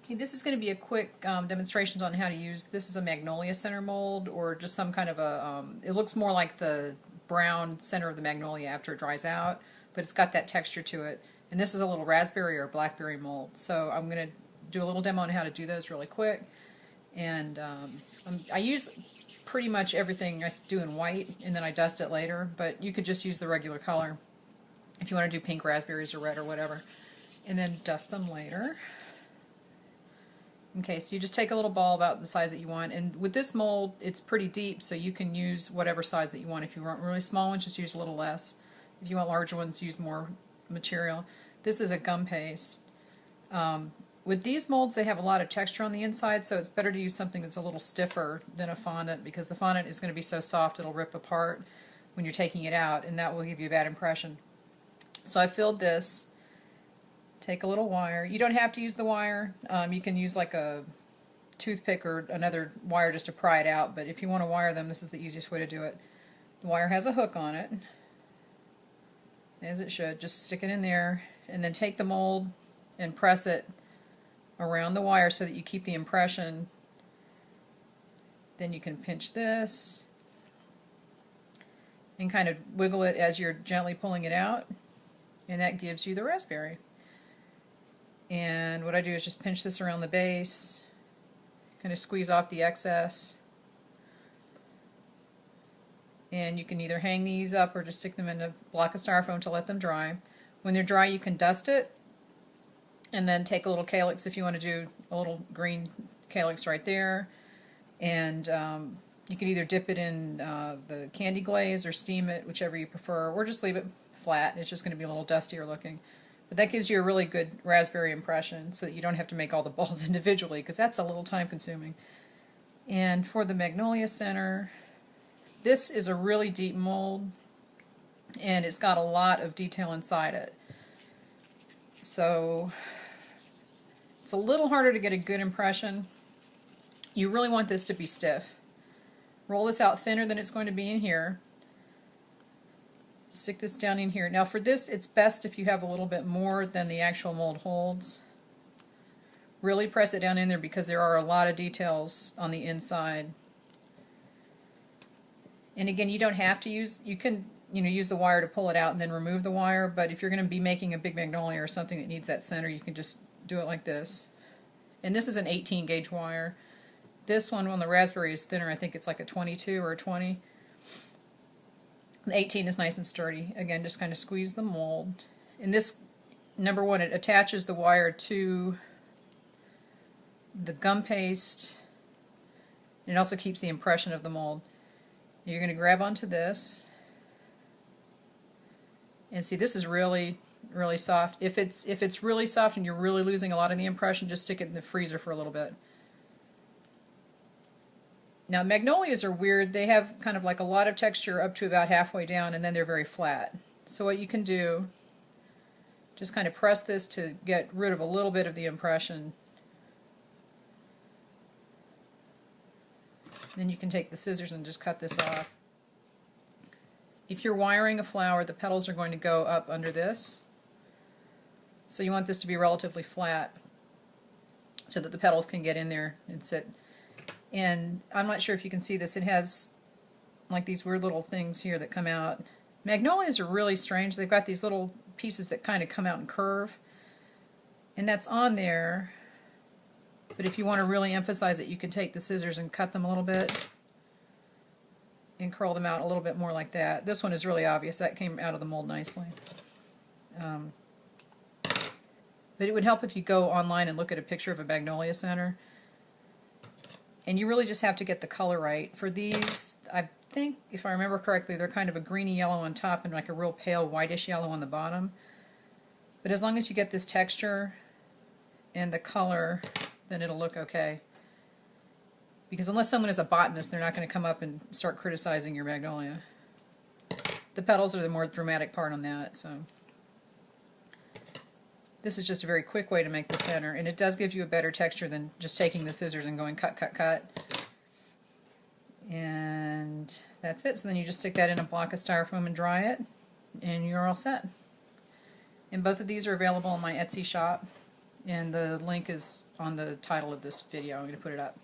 Okay, this is going to be a quick demonstration on how to use, this is a Magnolia Center mold, or just some kind of a, it looks more like the brown center of the magnolia after it dries out, but it's got that texture to it. And this is a little raspberry or blackberry mold. So I'm going to do a little demo on how to do those really quick. And I use pretty much everything I do in white, and then I dust it later, but you could just use the regular color if you want to do pink raspberries or red or whatever, and then dust them later. Okay, so you just take a little ball about the size that you want, and with this mold it's pretty deep, so you can use whatever size that you want. If you want really small ones, just use a little less. If you want larger ones, use more material. This is a gum paste. With these molds, they have a lot of texture on the inside, so it's better to use something that's a little stiffer than a fondant, because the fondant is going to be so soft it'll rip apart when you're taking it out, and that will give you a bad impression. So I filled this. Take a little wire. You don't have to use the wire. You can use like a toothpick or another wire just to pry it out, but if you want to wire them, this is the easiest way to do it. The wire has a hook on it, as it should. Just stick it in there, and then take the mold and press it around the wire so that you keep the impression. Then you can pinch this and kind of wiggle it as you're gently pulling it out, and that gives you the raspberry. And what I do is just pinch this around the base, kind of squeeze off the excess, and you can either hang these up or just stick them in a block of styrofoam to let them dry. When they're dry, you can dust it, and then take a little calyx if you want to do a little green calyx right there, and you can either dip it in the candy glaze or steam it, whichever you prefer, or just leave it flat. It's just going to be a little dustier looking. But that gives you a really good raspberry impression, so that you don't have to make all the balls individually, because that's a little time consuming. And for the Magnolia Center, this is a really deep mold, and it's got a lot of detail inside it. So it's a little harder to get a good impression. You really want this to be stiff. Roll this out thinner than it's going to be in here. Stick this down in here. Now for this, it's best if you have a little bit more than the actual mold holds. Really press it down in there, because there are a lot of details on the inside. And again, you don't have to use, you can use the wire to pull it out and then remove the wire, but if you're going to be making a big magnolia or something that needs that center, you can just do it like this. And this is an 18 gauge wire. This one on the raspberry is thinner. I think it's like a 22 or a 20. The 18 is nice and sturdy. Again, just kind of squeeze the mold. And this, number one, it attaches the wire to the gum paste. And it also keeps the impression of the mold. You're going to grab onto this. And see, this is really, really soft. If it's really soft and you're really losing a lot of the impression, just stick it in the freezer for a little bit. Now, magnolias are weird. They have kind of like a lot of texture up to about halfway down, and then they're very flat. So what you can do, just kind of press this to get rid of a little bit of the impression. Then you can take the scissors and just cut this off. If you're wiring a flower, the petals are going to go up under this. So you want this to be relatively flat so that the petals can get in there and sit. And I'm not sure if you can see this, it has like these weird little things here that come out. Magnolias are really strange. They've got these little pieces that kind of come out and curve. And that's on there. But if you want to really emphasize it, you can take the scissors and cut them a little bit and curl them out a little bit more like that. This one is really obvious. That came out of the mold nicely. But it would help if you go online and look at a picture of a Magnolia Center. And you really just have to get the color right. For these, I think, if I remember correctly, they're kind of a greeny yellow on top and like a real pale whitish yellow on the bottom. But as long as you get this texture and the color, then it'll look okay. Because unless someone is a botanist, they're not going to come up and start criticizing your magnolia. The petals are the more dramatic part on that. So this is just a very quick way to make the center, and it does give you a better texture than just taking the scissors and going cut, cut, cut. And that's it. So then you just stick that in a block of styrofoam and dry it, and you're all set. And both of these are available in my Etsy shop. And the link is on the title of this video. I'm going to put it up.